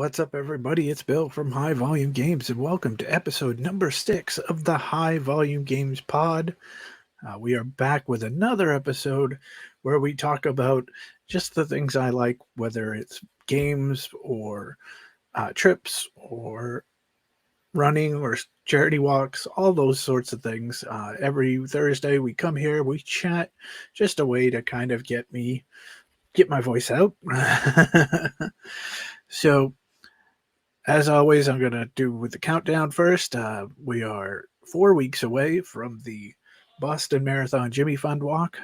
What's up, everybody? It's Bill from High Volume Games, and welcome to episode number 6 of the High Volume Games pod. We are back with another episode where we talk about just the things I like, whether it's games or trips or running or charity walks, all those sorts of things. Every Thursday, we come here, we chat, just a way to kind of get my voice out. So, as always, I'm going to do with the countdown first. We are 4 weeks away from the Boston Marathon Jimmy Fund Walk.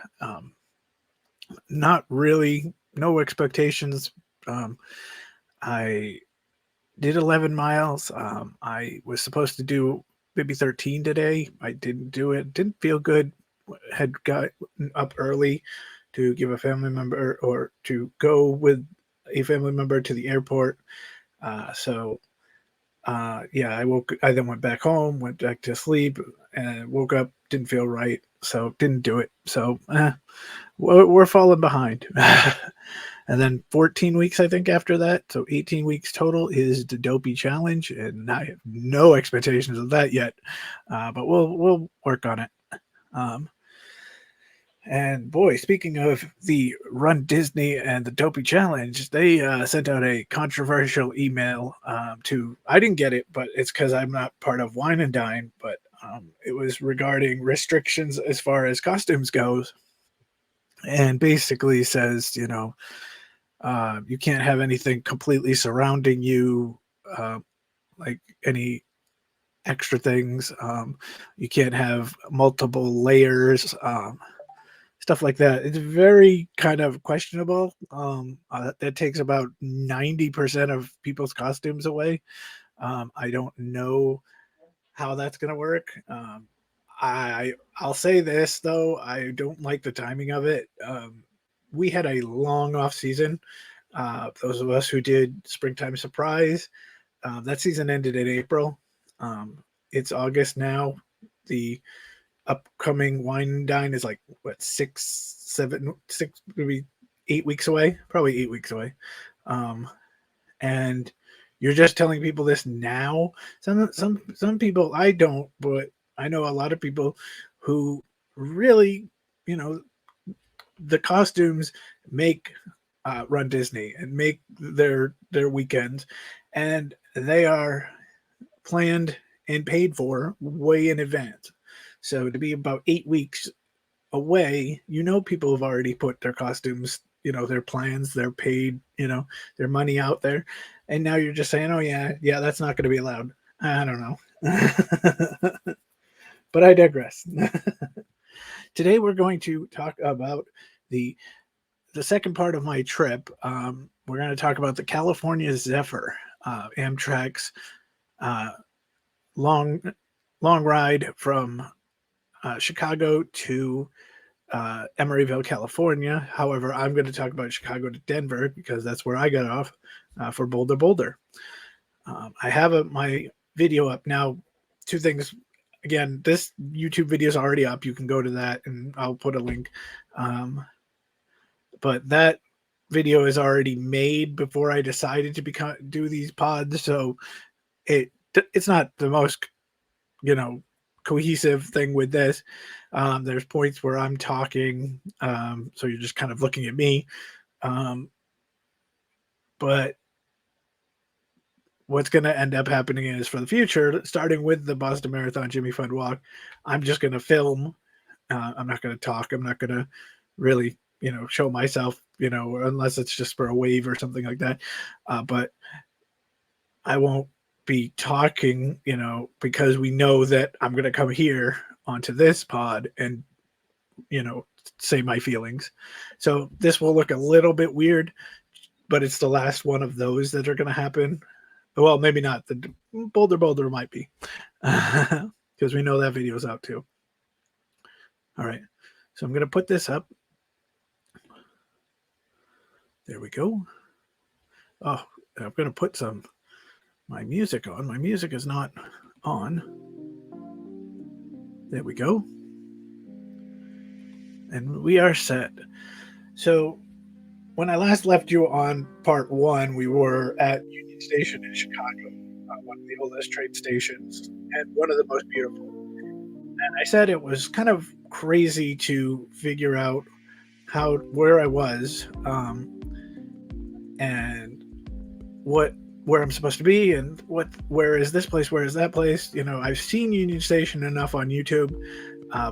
Not really, no expectations. Um, I did 11 miles. I was supposed to do maybe 13 today. I didn't do it. Didn't feel good. Had got up early to give a family member or to go with a family member to the airport. Yeah, I then went back home, went back to sleep, and woke up. Didn't feel right, so didn't do it. So we're falling behind. And then 14 weeks, I think, after that. So 18 weeks total is the Dopey Challenge, and I have no expectations of that yet. But we'll work on it. Um, and boy, speaking of the Run Disney and the Dopey Challenge, they sent out a controversial email to. I didn't get it, but it's because I'm not part of Wine and Dine. But it was regarding restrictions as far as costumes goes, and basically says, you can't have anything completely surrounding you, uh, like any extra things. You can't have multiple layers. Stuff like that. It's very kind of questionable. That takes about 90% of people's costumes away. I don't know how that's gonna work. I'll say this though, I don't like the timing of it. We had a long off season. Those of us who did Springtime Surprise, that season ended in April. Um, it's August now. The upcoming Wine and Dine is like what 6, maybe 8 weeks away, probably 8 weeks away. Um, and you're just telling people this now. Some people I don't, but I know a lot of people who really, you know, the costumes make Run Disney and make their weekends, and they are planned and paid for way in advance. So to be about 8 weeks away, people have already put their costumes, their plans, their paid, their money out there. And now you're just saying, oh, yeah, that's not going to be allowed. I don't know. But I digress. Today we're going to talk about the the second part of my trip. We're going to talk about the California Zephyr, Amtrak's uh, long long ride from Chicago to Emeryville, California. However, I'm going to talk about Chicago to Denver because that's where I got off for Boulder Boulder. I have my video up now. Two things. Again, this YouTube video is already up. You can go to that, and I'll put a link. Um, but that video is already made before I decided to do these pods, so it's not the most you know cohesive thing with this. There's points where I'm talking, so you're just kind of looking at me. Um, but what's going to end up happening is for the future, starting with the Boston Marathon Jimmy Fund Walk, I'm just going to film. I'm not going to talk. I'm not going to really, show myself, unless it's just for a wave or something like that. But I won't be talking, because we know that I'm going to come here onto this pod and, you know, say my feelings. So this will look a little bit weird, but it's the last one of those that are going to happen. Well, maybe not. The Boulder might be, because we know that video's out too. All right. So I'm going to put this up. There we go. Oh, I'm going to put my music on. My music is not on. There we go. And we are set. So when I last left you on part one, we were at Union Union Station in Chicago, one of the oldest train stations and one of the most beautiful. And I said it was kind of crazy to figure out how where I was, and what where I'm supposed to be, and where is this place, where is that place. I've seen Union Station enough on YouTube,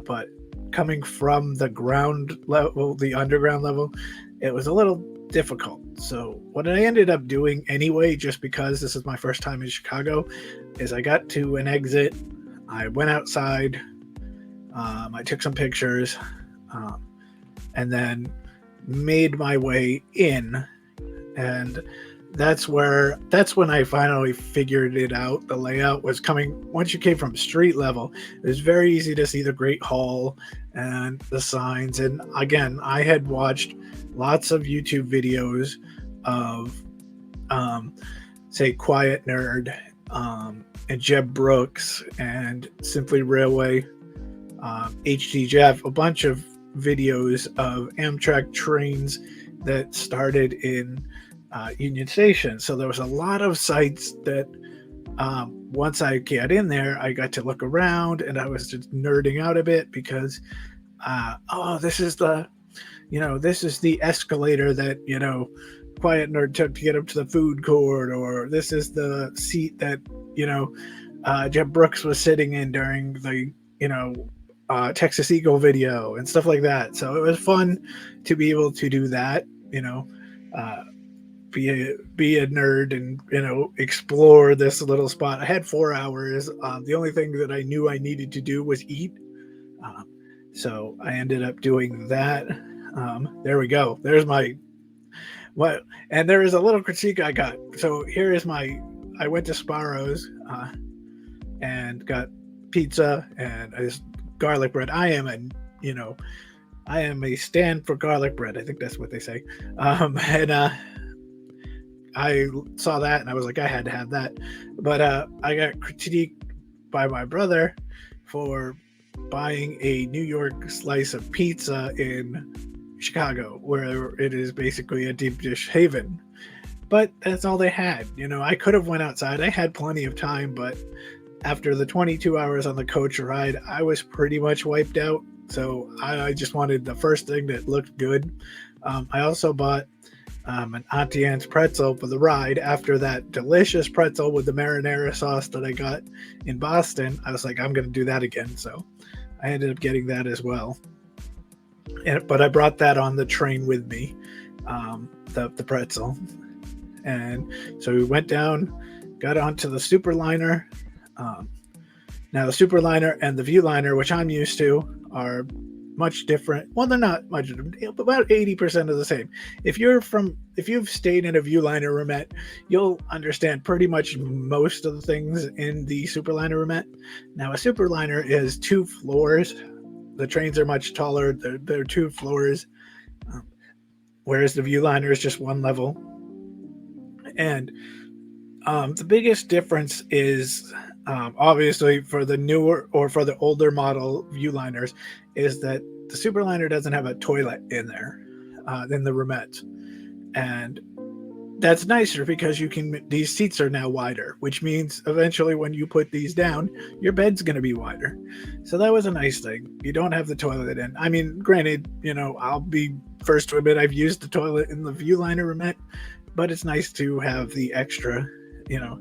but coming from the ground level, the underground level, it was a little difficult. So what I ended up doing anyway, just because this is my first time in Chicago, is I got to an exit, I went outside, I took some pictures, um, and then made my way in, and that's when I finally figured it out. The layout was coming once you came from street level. It was very easy to see the Great Hall and the signs. And again, I had watched lots of YouTube videos of, say, Quiet Nerd, and Jeb Brooks and Simply Railway, HD Jeff, a bunch of videos of Amtrak trains that started in Union Station. So there was a lot of sites that, once I got in there, I got to look around, and I was just nerding out a bit because, this is the escalator that, Quiet Nerd took to get up to the food court, or this is the seat that, Jeb Brooks was sitting in during the, Texas Eagle video and stuff like that. So it was fun to be able to do that, uh, be a nerd and explore this little spot. I had 4 hours. The only thing that I knew I needed to do was eat, um, so I ended up doing that. There we go. There's my what, and there is a little critique I got. So here is my. I went to Sparrow's, and got pizza and this garlic bread. I am a stand for garlic bread. I think that's what they say. And I saw that and I was like, I had to have that. But I got critiqued by my brother for buying a New York slice of pizza in Chicago, where it is basically a deep dish haven. But that's all they had. I could have went outside. I had plenty of time, but after the 22 hours on the coach ride, I was pretty much wiped out. So I just wanted the first thing that looked good. I also bought an Auntie Anne's pretzel for the ride. After that delicious pretzel with the marinara sauce that I got in Boston, I was like, I'm going to do that again. So I ended up getting that as well. But I brought that on the train with me, the pretzel. And so we went down, got onto the Superliner. Now the Superliner and the Viewliner, which I'm used to, are much different. Well, they're not much, about 80% of the same. If you've stayed in a Viewliner roomette, you'll understand pretty much most of the things in the Superliner roomette. Now a Superliner is 2 floors. The trains are much taller. They're 2 floors, whereas the Viewliner is just 1 level. And the biggest difference is, obviously, for the newer or for the older model Viewliners, is that the Superliner doesn't have a toilet in there, in the roomette. And that's nicer because these seats are now wider, which means eventually when you put these down, your bed's going to be wider. So that was a nice thing. You don't have the toilet in. I mean, granted, I'll be first to admit I've used the toilet in the Viewliner roomette, but it's nice to have the extra,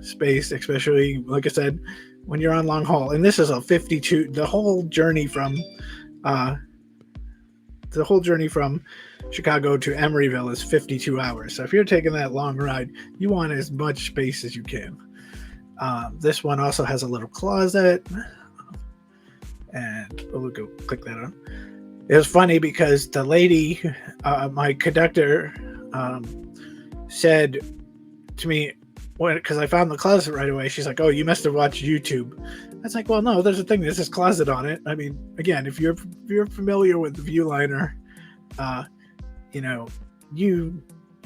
space, especially, like I said, when you're on long haul. And this is a 52, the whole journey from Chicago to Emeryville is 52 hours. So if you're taking that long ride, you want as much space as you can. This one also has a little closet, and we'll go click that on. It was funny because the lady, my conductor, said to me, because I found the closet right away, she's like, "Oh, you must have watched YouTube." I was like, "Well, no, there's a thing. There's this closet on it." I mean, again, if you're familiar with the Viewliner,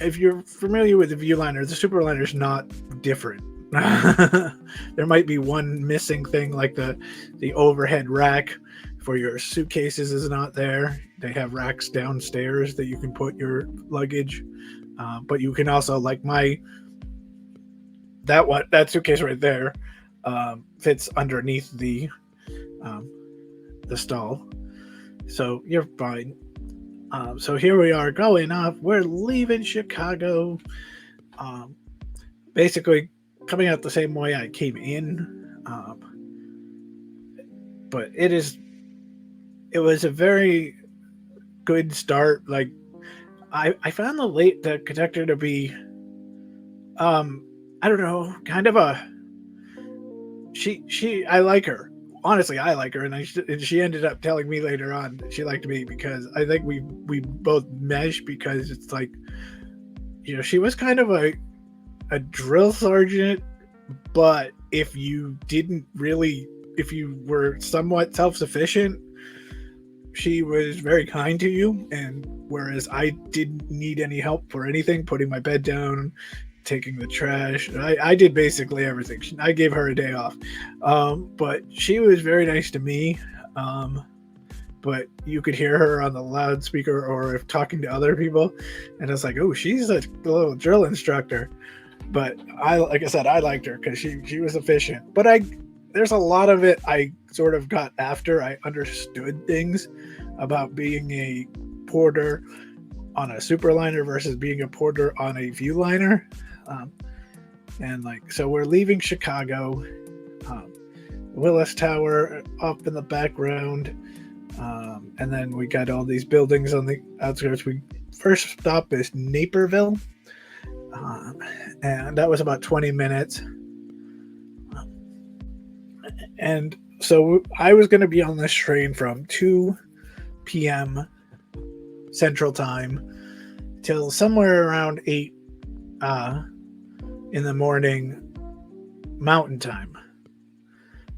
if you're familiar with the Viewliner, the Superliner is not different. There might be one missing thing, like the overhead rack for your suitcases is not there. They have racks downstairs that you can put your luggage, but you can also, like that suitcase right there fits underneath um, the stall, so you're fine. So here we are going off. We're leaving Chicago. Um, Basically, coming out the same way I came in. But it was a very good start. Like I found the conductor to be I don't know, kind of a she I like her. Honestly, I like her, and she ended up telling me later on that she liked me because I think we both mesh, because it's like, she was kind of a drill sergeant, but if you were somewhat self-sufficient, she was very kind to you. And whereas I didn't need any help for anything, putting my bed down, taking the trash, I did basically everything. I gave her a day off. But she was very nice to me. But you could hear her on the loudspeaker or if talking to other people, and it's like, oh, she's a little drill instructor. But like I said, I liked her because she was efficient. But there's a lot of it I sort of got after I understood things about being a porter on a superliner versus being a porter on a viewliner. And so we're leaving Chicago, Willis Tower up in the background, and then we got all these buildings on the outskirts. We first stop is Naperville, and that was about 20 minutes. And so I was going to be on this train from 2 p.m. Central Time till somewhere around 8 in the morning Mountain Time.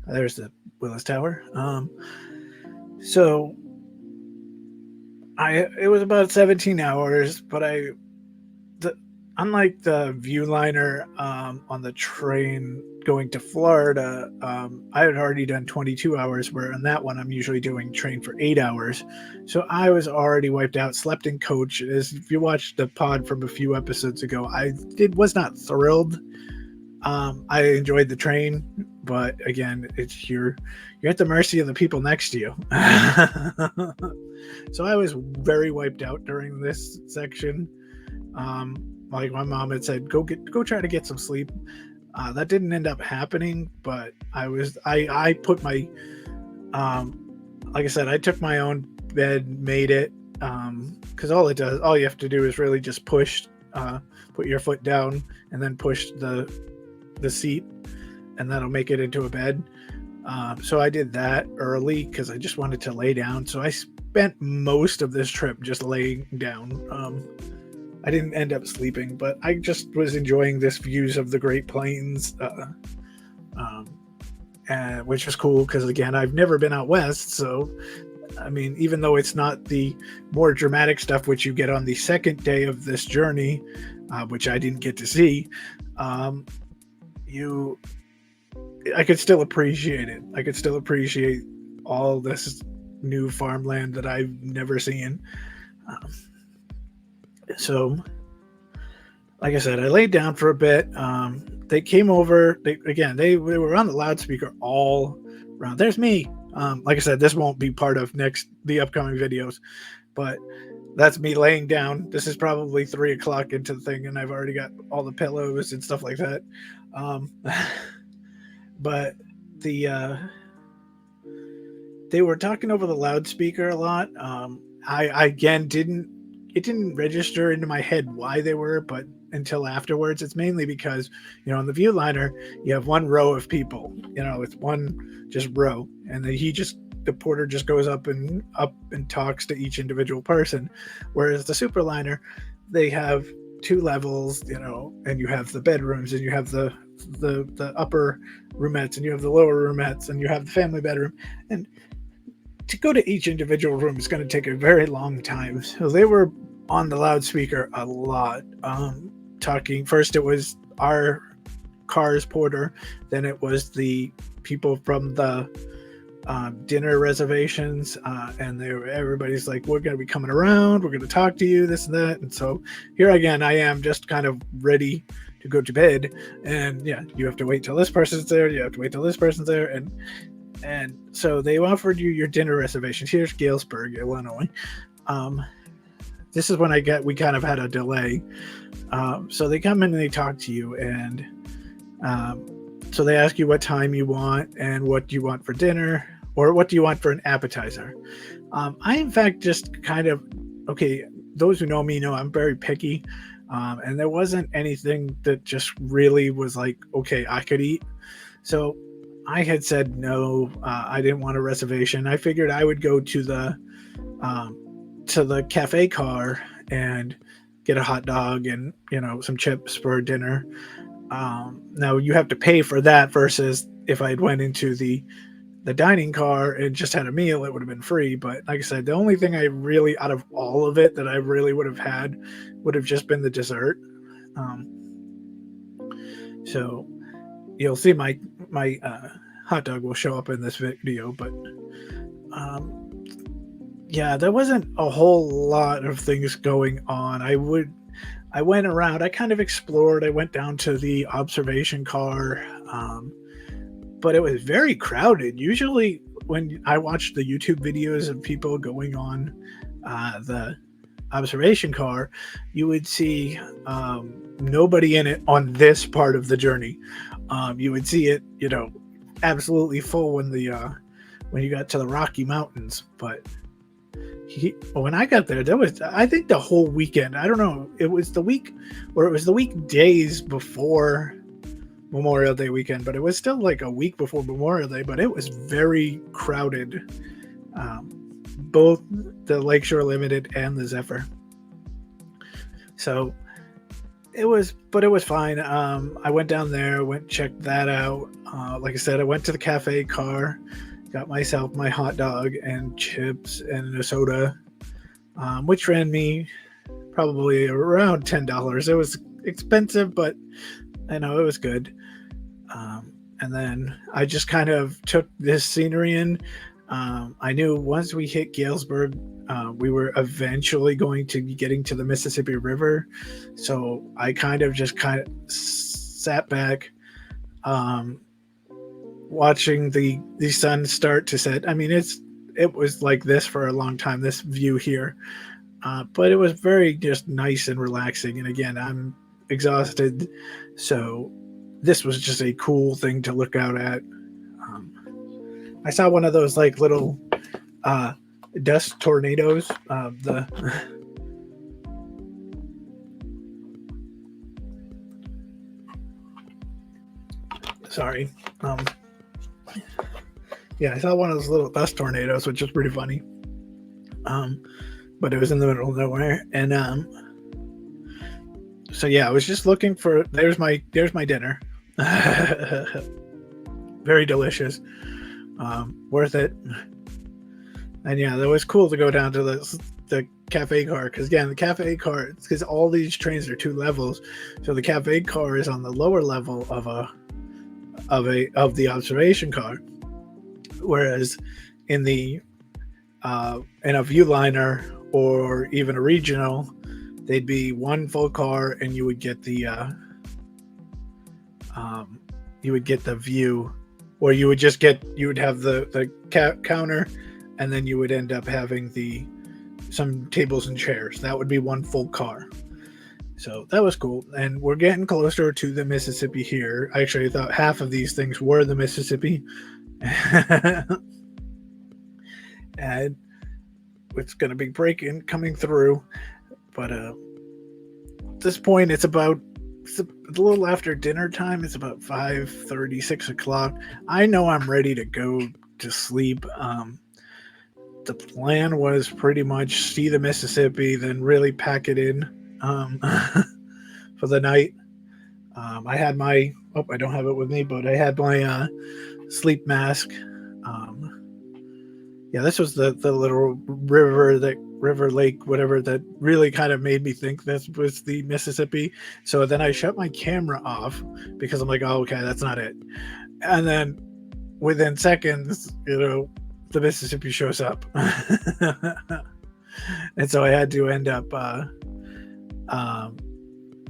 There's the Willis Tower. So it was about 17 hours, but unlike the Viewliner on the train going to Florida, I had already done 22 hours, where on that one I'm usually doing train for 8 hours. So I was already wiped out, slept in coach. If you watched the pod from a few episodes ago, I was not thrilled. I enjoyed the train, but again, you're at the mercy of the people next to you. So I was very wiped out during this section. Like my mom had said, go try to get some sleep. That didn't end up happening, but I put my, like I said, I took my own bed, made it, because all you have to do is really just push, put your foot down and then push the seat, and that'll make it into a bed. So I did that early because I just wanted to lay down. So I spent most of this trip just laying down. I didn't end up sleeping, but I just was enjoying this views of the Great Plains, which was cool because, again, I've never been out west. So, I mean, even though it's not the more dramatic stuff which you get on the second day of this journey, which I didn't get to see, I could still appreciate it. I could still appreciate all this new farmland that I've never seen. So, like I said, I laid down for a bit. They came over. They were on the loudspeaker all around. There's me. Like I said, this won't be part of the upcoming videos, but that's me laying down. This is probably 3 o'clock into the thing, and I've already got all the pillows and stuff like that. But they were talking over the loudspeaker a lot. I again didn't register into my head why they were, but until afterwards. It's mainly because, on the Viewliner, you have one row of people, it's one just row, and then the porter just goes up and talks to each individual person. Whereas the Superliner, they have 2 levels, and you have the bedrooms, and you have the upper roomettes, and you have the lower roomettes, and you have the family bedroom. And to go to each individual room is going to take a very long time. So they were on the loudspeaker a lot, talking. First, it was our car's porter. Then it was the people from the dinner reservations, and everybody's like, we're going to be coming around, we're going to talk to you, this and that. And so here again, I am just kind of ready to go to bed, and yeah, you have to wait till this person's there, you have to wait till this person's there, and so they offered you your dinner reservations. Here's Galesburg, Illinois. This is when we kind of had a delay. So they come in and they talk to you, and so they ask you what time you want and what do you want for dinner, or what do you want for an appetizer. I, in fact, just kind of, okay, those who know me know I'm very picky, and there wasn't anything that just really was like, okay, I could eat. So I had said no, I didn't want a reservation. I figured I would go to the cafe car and get a hot dog and, some chips for dinner. Now you have to pay for that versus if I had went into the dining car and just had a meal, it would have been free. But like I said, the only thing I really, out of all of it, that I really would have had would have just been the dessert. So you'll see my hot dog will show up in this video, but yeah, there wasn't a whole lot of things going on. I went around, I kind of explored. I went down to the observation car, but it was very crowded. Usually when I watched the YouTube videos of people going on the observation car, you would see nobody in it on this part of the journey. You would see it, absolutely full when you got to the Rocky Mountains. But when I got there was, I think, the whole weekend. I don't know. It was the weekdays before Memorial Day weekend, but it was still like a week before Memorial Day. But it was very crowded. Both the Lakeshore Limited and the Zephyr. So it was fine. I went down there, checked that out. Like I said, I went to the cafe car, got myself my hot dog and chips and a soda, which ran me probably around $10. It was expensive, but it was good. And then I just kind of took this scenery in. I knew once we hit Galesburg, we were eventually going to be getting to the Mississippi River. So I kind of sat back, watching the sun start to set. I mean, it was like this for a long time, this view here. But it was very just nice and relaxing. And again, I'm exhausted. So this was just a cool thing to look out at. I saw one of those like little dust tornadoes. Sorry. Yeah, I saw one of those little dust tornadoes, which was pretty funny. But it was in the middle of nowhere, and so yeah, I was just looking for. There's my dinner. Very delicious. Worth it. And yeah, that was cool to go down to the cafe car, because again, the cafe car, because all these trains are 2 levels, so the cafe car is on the lower level of the observation car, whereas in a Viewliner or even a regional, they'd be 1 full car, and you would get the view, or you would have the counter, and then you would end up having some tables and chairs. That would be 1 full car. So that was cool. And we're getting closer to the Mississippi here. I actually thought half of these things were the Mississippi. And it's going to be coming through. But at this point, it's a little after dinner time. It's about 5:30, 6 o'clock. I know I'm ready to go to sleep. The plan was pretty much see the Mississippi, then really pack it in for the night. I had I don't have it with me, but I had my sleep mask. Yeah, this was the little river lake, whatever, that really kind of made me think this was the Mississippi. So then I shut my camera off because I'm like, oh, okay, that's not it. And then within seconds, the Mississippi shows up. And so I had to end up,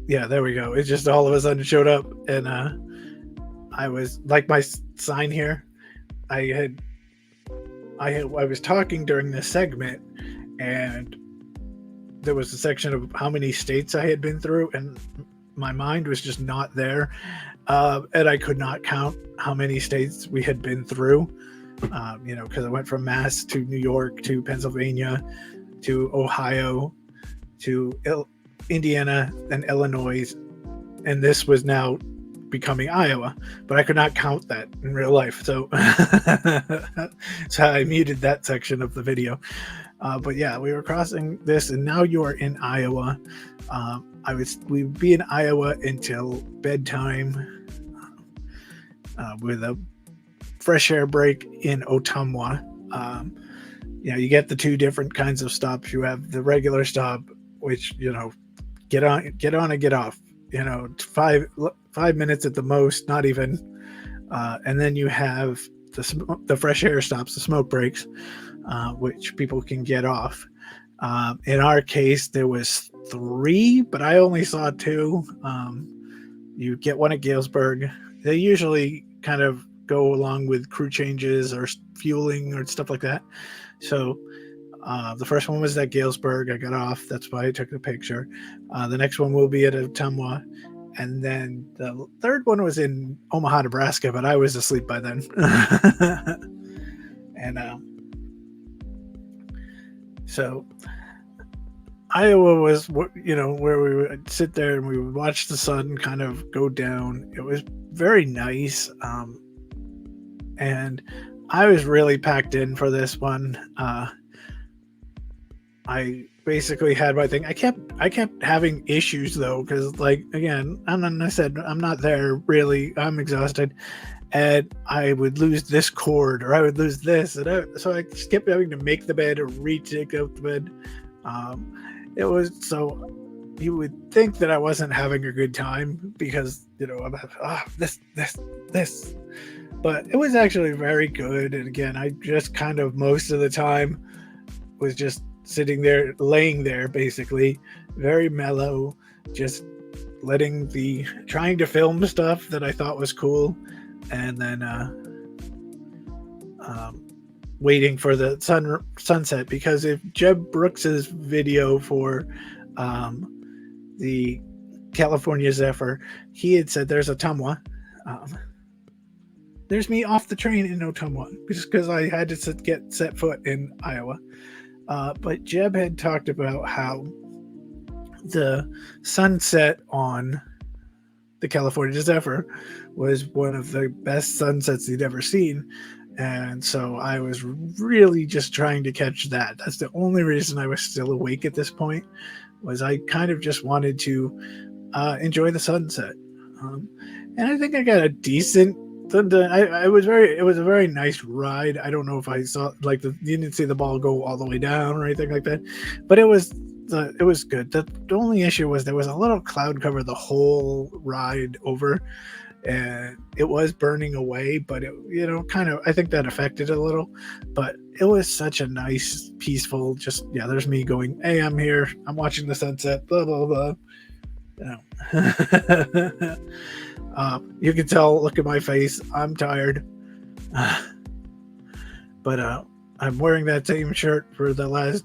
yeah, there we go. It just all of a sudden showed up, and I was like my sign here. I was talking during this segment, and there was a section of how many states I had been through, and my mind was just not there, and I could not count how many states we had been through. Because I went from Mass to New York to Pennsylvania to Ohio to Indiana and Illinois, and this was now becoming Iowa, but I could not count that in real life, so so I muted that section of the video. But yeah, we were crossing this, and now you are in Iowa. We would be in Iowa until bedtime, with a fresh air break in Ottumwa. You get the two different kinds of stops. You have the regular stop, which get on and get off. 5 minutes at the most, not even. And then you have the fresh air stops, the smoke breaks, which people can get off. In our case, there was 3, but I only saw 2. You get one at Galesburg. They usually kind of go along with crew changes or fueling or stuff like that. So the first one was at Galesburg. I got off. That's why I took the picture. The next one will be at Ottumwa. And then the third one was in Omaha, Nebraska, but I was asleep by then. And so Iowa was, where we would sit there and we would watch the sun kind of go down. It was very nice. And I was really packed in for this one. I basically had my thing. I kept having issues though, because again, I said I'm not there really. I'm exhausted, and I would lose this cord or I would lose this, and so I just kept having to make the bed or retake out the bed. It was so you would think that I wasn't having a good time because I'm this, but it was actually very good. And again, I just kind of most of the time was just sitting there, laying there, basically very mellow, just trying to film stuff that I thought was cool, and then waiting for the sunset, because if Jeb Brooks's video for the California Zephyr, he had said there's Ottumwa. There's me off the train in Ottumwa just because I had to get set foot in Iowa. But Jeb had talked about how the sunset on the California Zephyr was one of the best sunsets he'd ever seen. And so I was really just trying to catch that. That's the only reason I was still awake at this point, was I kind of just wanted to enjoy the sunset. And I think I got a decent. It was a very nice ride. I don't know if I saw you didn't see the ball go all the way down or anything like that, but it was good. The only issue was there was a little cloud cover the whole ride over, and it was burning away, but it kind of, I think that affected it a little, but it was such a nice, peaceful, just there's me going, hey, I'm here, I'm watching the sunset, blah blah blah. You can tell, look at my face, I'm tired. But I'm wearing that same shirt for the last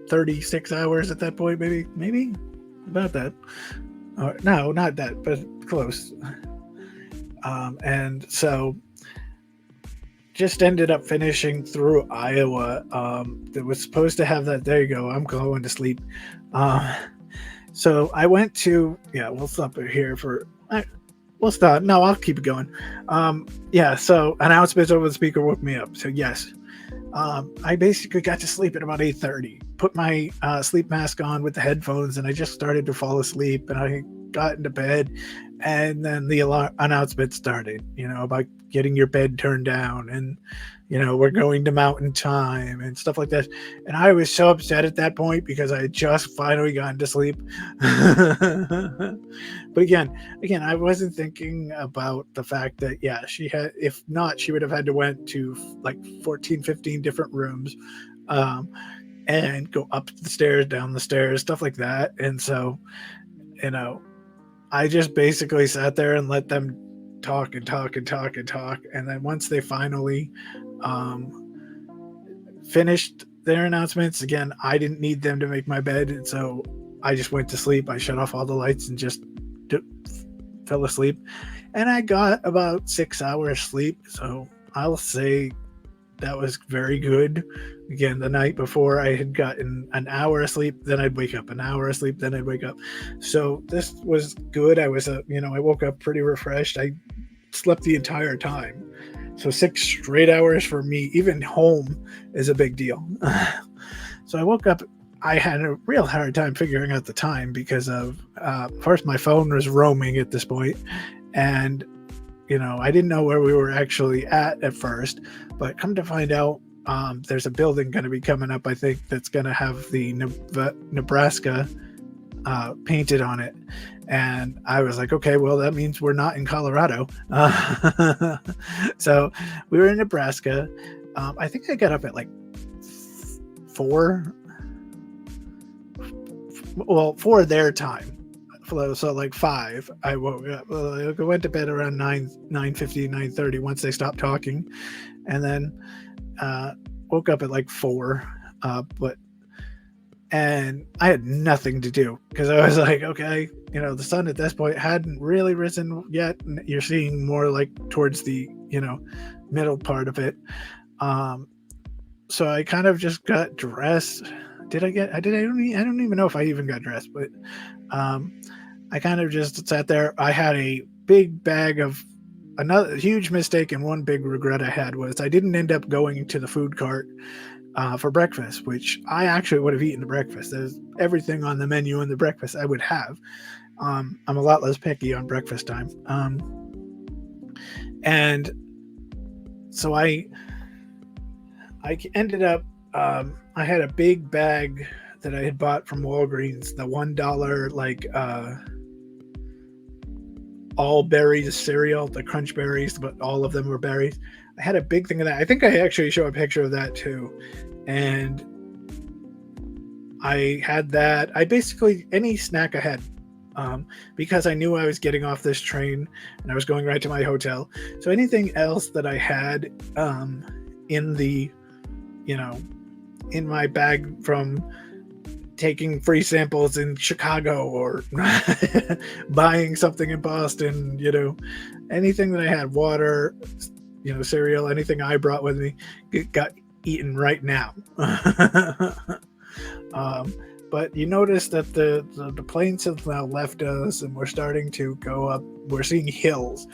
36 hours at that point, maybe about that. No, not that, but close. And so just ended up finishing through Iowa. That was supposed to have that. There you go. I'm going to sleep. So I went to, we'll stop it here we'll stop. No, I'll keep it going. So announcements over the speaker woke me up. So yes, I basically got to sleep at about 8:30, put my sleep mask on with the headphones, and I just started to fall asleep, and I got into bed, and then the announcement started, about getting your bed turned down, and we're going to mountain time and stuff like that. And I was so upset at that point because I had just finally gotten to sleep. But again, I wasn't thinking about the fact that, yeah, she had, if not, she would have had to went to like 14, 15 different rooms, um, and go up the stairs, down the stairs, stuff like that. And so, you know, I just basically sat there and let them talk and talk and talk and talk. And then once they finally finished their announcements, again, I didn't need them to make my bed. And so I just went to sleep. I shut off all the lights and just fell asleep. And I got about 6 hours sleep. So I'll say that was very good. Again, the night before I had gotten an hour of sleep, then I'd wake up, an hour of sleep, then I'd wake up. So this was good. I was, I woke up pretty refreshed. I slept the entire time. So 6 straight hours for me, even home, is a big deal. So I woke up. I had a real hard time figuring out the time because of, first, my phone was roaming at this point, and I didn't know where we were actually at first, but come to find out, there's a building going to be coming up, I think, that's going to have the Nebraska painted on it. And I was like, okay, well, that means we're not in Colorado. So we were in Nebraska. I think I got up at like 4 their time. So like 5, I woke up. I went to bed around 9:50, 9:30 once they stopped talking, and then woke up at like 4. And I had nothing to do because I was like, okay, the sun at this point hadn't really risen yet. And you're seeing more like towards the middle part of it. So I kind of just got dressed. I don't even know if I even got dressed, but I kind of just sat there. I had a big bag of another huge mistake, and one big regret I had was I didn't end up going to the food cart for breakfast, which I actually would have eaten the breakfast. There's everything on the menu in the breakfast I would have. I'm a lot less picky on breakfast time. And so I ended up, I had a big bag that I had bought from Walgreens, the $1 like all berries cereal, the crunch berries, but all of them were berries. I had a big thing of that. I think I actually show a picture of that too. And I had that. I basically, any snack I had, because I knew I was getting off this train and I was going right to my hotel. So anything else that I had in the, in my bag from taking free samples in Chicago or buying something in Boston, anything that I had, water, cereal, anything I brought with me got eaten right now. But you notice that the planes have now left us and we're starting to go up. We're seeing hills.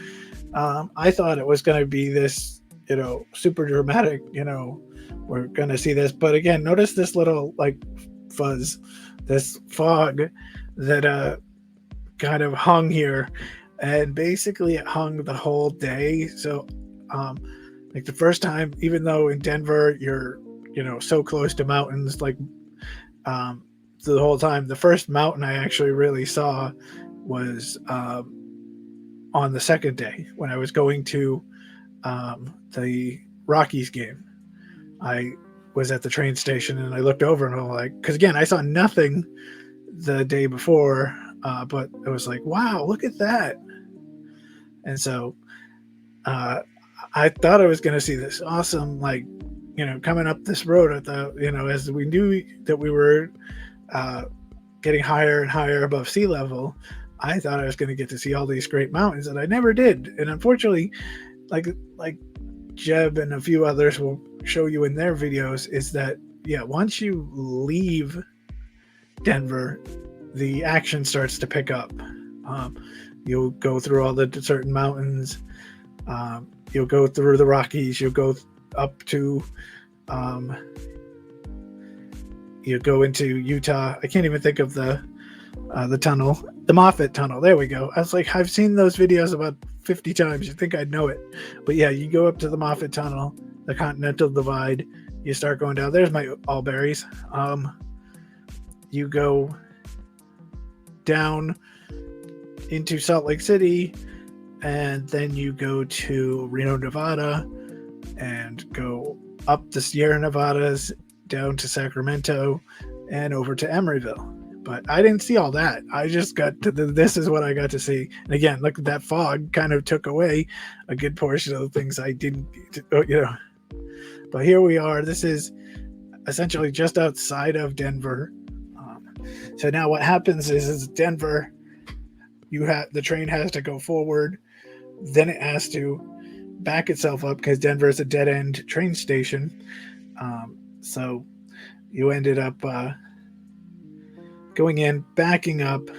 I thought it was going to be this, super dramatic, we're going to see this. But again, notice this little like fuzz, this fog that kind of hung here, and basically it hung the whole day. So like the first time, even though in Denver you're so close to mountains, like the whole time, the first mountain I actually really saw was on the second day when I was going to the Rockies game. I was at the train station and I looked over and I'm like, because again, I saw nothing the day before, but it was like, wow, look at that. And so I thought I was going to see this awesome, like, coming up this road at the, as we knew that we were getting higher and higher above sea level, I thought I was going to get to see all these great mountains, and I never did. And unfortunately, like Jeb and a few others will show you in their videos, is that, once you leave Denver, the action starts to pick up. You'll go through all the certain mountains. You'll go through the Rockies. You'll go up to, you go into Utah. I can't even think of the tunnel, the Moffat Tunnel. There we go. I was like, I've seen those videos about 50 times. You'd think I'd know it. But yeah, you go up to the Moffat Tunnel, the Continental Divide. You start going down. There's my Allberries. You go down into Salt Lake City, and then you go to Reno, Nevada, and go up the Sierra Nevadas, down to Sacramento, and over to Emeryville. But I didn't see all that. I just got to this is what I got to see. And again, look, that fog kind of took away a good portion of the things I didn't, But here we are. This is essentially just outside of Denver. So now what happens is Denver, the train has to go forward, then it has to back itself up because Denver is a dead end train station. So you ended up going in, backing up,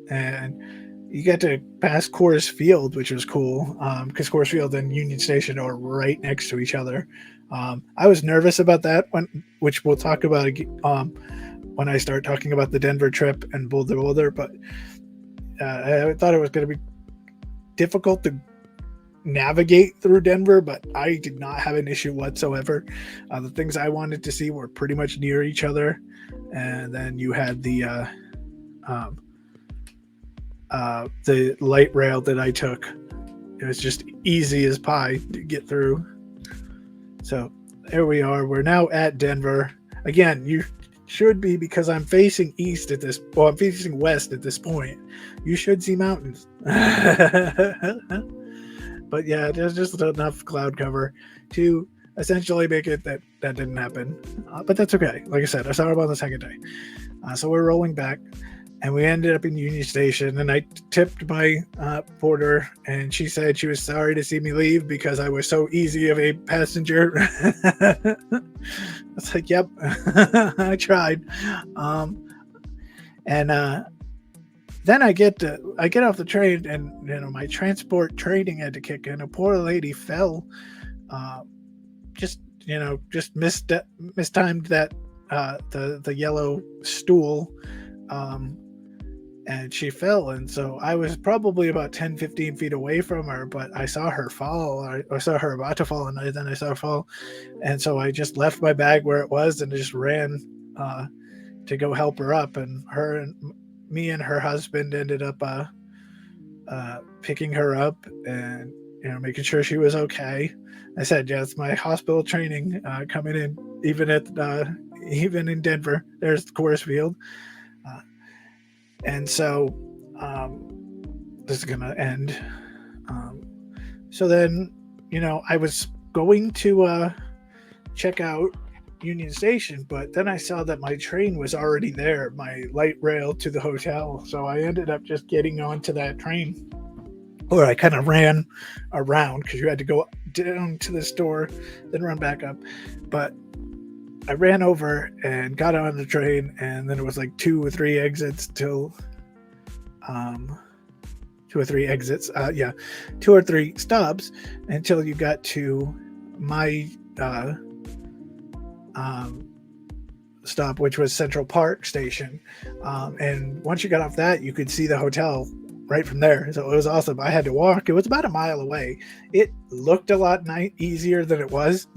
and you get to pass Coors Field, which was cool because Coors Field and Union Station are right next to each other. I was nervous about that which we'll talk about when I start talking about the Denver trip and Boulder, but I thought it was going to be difficult to navigate through Denver, but I did not have an issue whatsoever. The things I wanted to see were pretty much near each other, and then you had the light rail that I took. It was just easy as pie to get through. So there we are. We're now at Denver. Again, you should be, because I'm facing east at this, well, I'm facing west at this point. You should see mountains. But yeah, there's just enough cloud cover to essentially make it that didn't happen. But that's okay. Like I said, I saw it on the second day. So we're rolling back, and we ended up in Union Station, and I tipped my porter, and she said she was sorry to see me leave because I was so easy of a passenger. I was like, yep, I tried. Then I get off the train, and my transport training had to kick in. A poor lady fell, just mistimed that the yellow stool, and she fell. And so I was probably about 10-15 feet away from her, but I saw her fall. I saw her about to fall, and then I saw her fall. And so I just left my bag where it was and just ran to go help her up. And me and her husband ended up picking her up and making sure she was okay. I said, yeah, it's my hospital training coming in, even in Denver. There's the Coors Field. And so this is gonna end. So then I was going to check out Union Station, but then I saw that my train was already there, my light rail to the hotel. So I ended up just getting onto that train, or I kind of ran around because you had to go down to the store, then run back up. But I ran over and got on the train, and then it was like 2 or 3 exits till 2 or 3 exits. 2 or 3 stops until you got to my stop, which was Central Park Station. And once you got off that, you could see the hotel right from there. So it was awesome. I had to walk. It was about a mile away. It looked a lot easier than it was.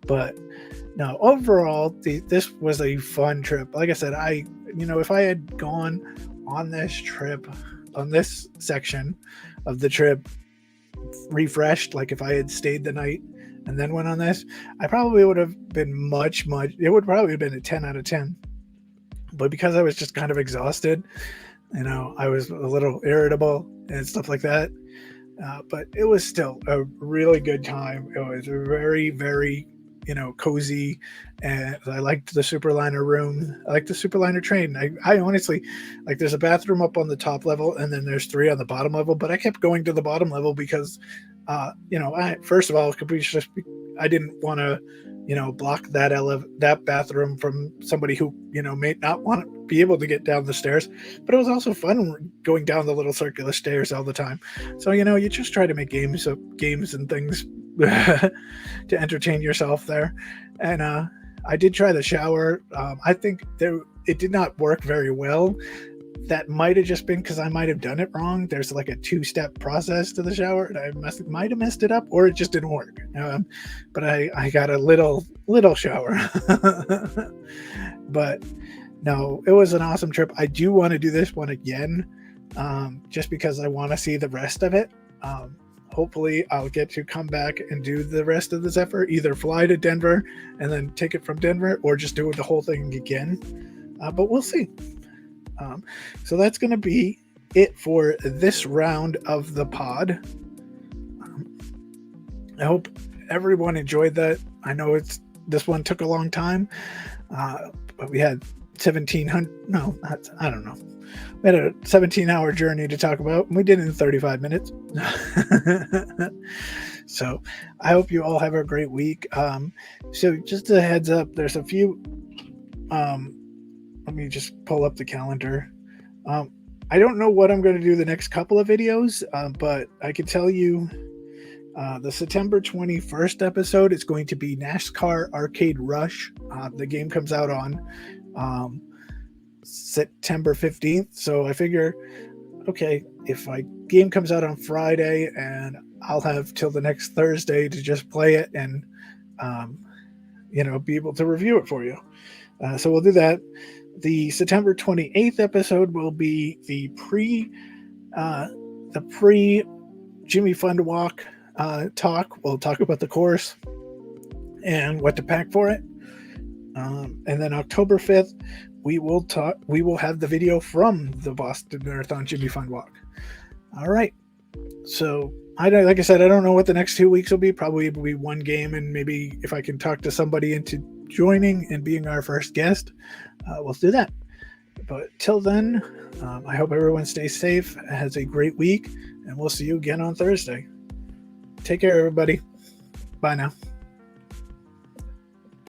But no, overall, this was a fun trip. Like I said, if I had gone on this trip, on this section of the trip, refreshed, like if I had stayed the night and then went on this, I probably would have been it would probably have been a 10 out of 10. But because I was just kind of exhausted, I was a little irritable and stuff like that. But it was still a really good time. It was very, very, cozy. And I liked the Superliner room. I liked the Superliner train. I honestly, like, there's a bathroom up on the top level, and then there's 3 on the bottom level. But I kept going to the bottom level because, first of all, I didn't want to, block that bathroom from somebody who, may not want to be able to get down the stairs. But it was also fun going down the little circular stairs all the time. So, you just try to make games and things to entertain yourself there. And I did try the shower. I think it did not work very well. that might have just been because I might have done it wrong. There's like a 2-step process to the shower, and I might have messed it up, or it just didn't work. But I got a little shower. But no, it was an awesome trip. I do want to do this one again, just because I want to see the rest of it. Hopefully I'll get to come back and do the rest of the Zephyr, either fly to Denver and then take it from Denver, or just do the whole thing again. But we'll see. So that's going to be it for this round of the pod. I hope everyone enjoyed that. I know this one took a long time, but we had 1,700. No, I don't know. We had a 17-hour journey to talk about, and we did it in 35 minutes. So I hope you all have a great week. So just a heads up, there's a few. Let me just pull up the calendar. I don't know what I'm going to do the next couple of videos, but I can tell you the September 21st episode is going to be NASCAR Arcade Rush. The game comes out on September 15th. So I figure, okay, if my game comes out on Friday, and I'll have till the next Thursday to just play it and, be able to review it for you. So we'll do that. The September 28th episode will be the pre Jimmy Fun Walk talk. We'll talk about the course and what to pack for it. And then October 5th, we will have the video from the Boston Marathon Jimmy Fun Walk. All right. So like I said, I don't know what the next 2 weeks will be. Probably will be one game, and maybe if I can talk to somebody into joining and being our first guest, we'll do that. But till then, I hope everyone stays safe, has a great week, and we'll see you again on Thursday. Take care, everybody. Bye now.